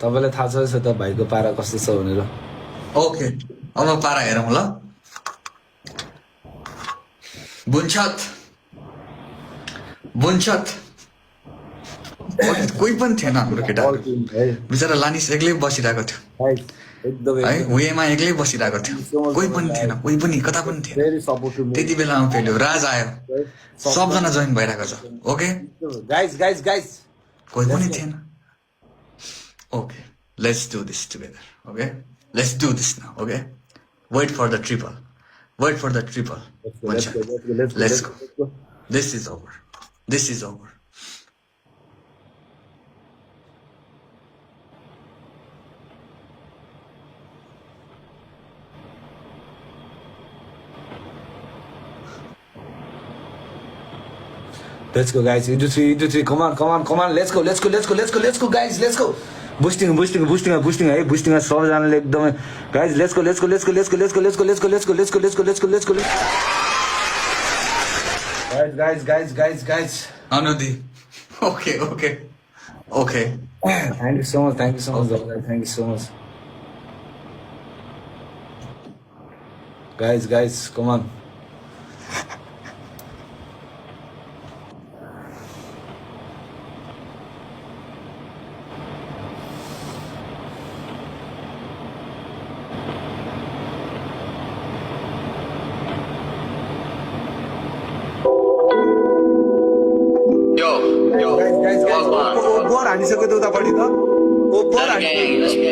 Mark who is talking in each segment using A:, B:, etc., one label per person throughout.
A: तपाईँलाई थाहा छ त भाइको पारा कस्तो छ भनेर।
B: ओके अब पारा हेरौँ ल। बुन्छत बुन्छत कोही पनि थिएन हाम्रो केटाहरू। बिचरा लानिस एक्लै बसिरहेको थियो
A: एकदमै
B: है, वेमा एक्लै बसिरहेको थियो, कोही पनि थिएन, कोही पनि कता पनि थिएन।
A: भेरी सपोर्टिभ।
B: त्यति बेलामा पेल्यो, राज आयो, सबजना जोइन भइरहेको छ। ओके
A: गाइज गाइज गाइज
B: कोही पनि थिएन। Okay let's do this together. Okay let's do this now. Okay wait for the triple, wait for the triple. Let's go, this is over, this is over.
A: Let's go, guys. Into three. Come on. Let's go, guys. Let's go. Boosting. Boosting. सबजनाले एकदमै guys. Let's go. Guys.
B: Anudi. Okay.
A: Thank you so much. Thank you so much. Guys, come on. Guys, over हानिसक्यो त उतापट्टि त over हानिसक्यो।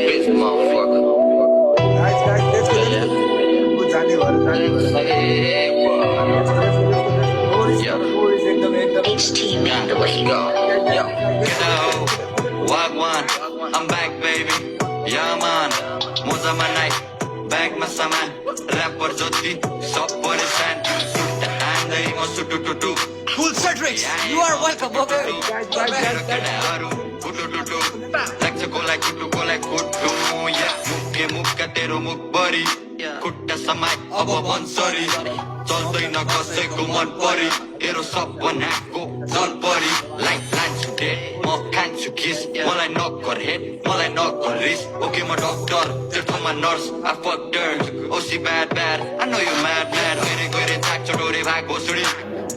A: Guys, let's go. जाने
C: Wagwan, I'm back baby. Yeah man, moza manai, bag ma saman, rapper joti, सब परेशान, आँदै म सुटुटुटु,
B: Cool Cedrics, you are welcome. Okay.
C: लाग्छ गोलाई कुटु, yeah, मुखका तेरो मुखभरि, खुट्टा समाई अब भन्छरी, चल्दैन कसैको मन परी, तेरो सपनाको जलपरी, लाइक लान्छु डेट, म खान्छु किस, मलाई नगर हेड, मलाई नगर रिस, ओके म डक्टर, तेर्थोमा nurse, I fucked her, oh she bad, I know you mad, गरे थाक्छ डोरे भाग भोसुडी,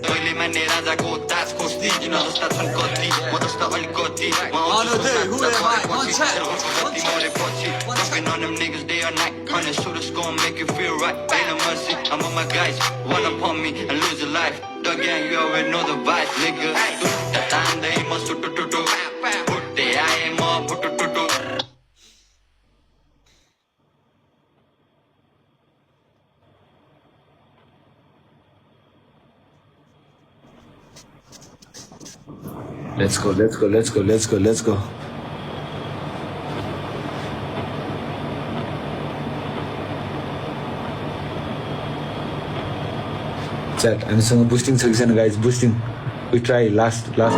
C: तैँले मान्ने राजाको ताज खोज्दी, किन जस्ता छन् कति, म जस्ता अलिकति, none of them niggas day or night, hundred shooters gon' make you feel right, ain't no mercy, I'm on my guys, run up on me and lose your life, the gang you already know the vibe, nigga, that time they must do, put the I am on, put.
A: Let's go. Chat, हामीसँग boosting छ कि छैन guys? Boosting we try last time.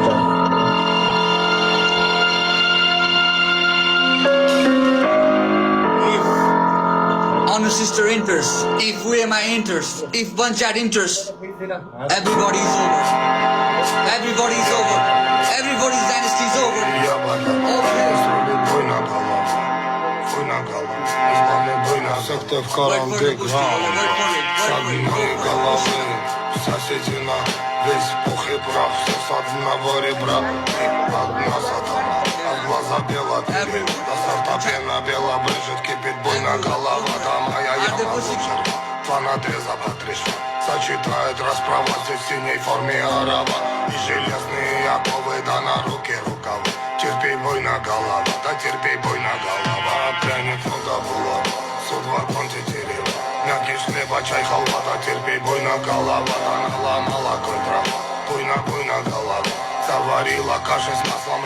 B: Anu sister enters, if Wema enters, if Banchat enters, everybody is over. Everybody's dynasty is over.
D: Секта в карантин, сады мои головы, соседи на весь пух и прах, все сады на воре, брат, одна сатана, а глаза белопили, до сорта пена бела брыжет, кипит буйно голова, там моя яма лучше, фанаты запотрясла, сочетает расправа здесь в синей форме араба, и железные оковы, да на руки рукавы, терпи буйно голова, да терпи буйно голова, прянет много было. Суд в оконте дерева, мягкий хлеба, чай, халва, да терпи, буйно голова, да молоко и трава, буйно голова, заварила каши с маслом,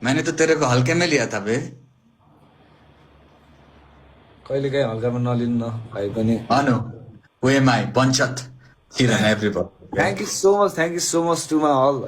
B: मैंने तो तेरे को हल्के में लिया था बे।
A: कहिलेकाहीँ हल्कामा नलिनु न भाइ पनि।
B: Anu, who am I? Banchat, Kiran, everybody.
A: Thank you so much to my all.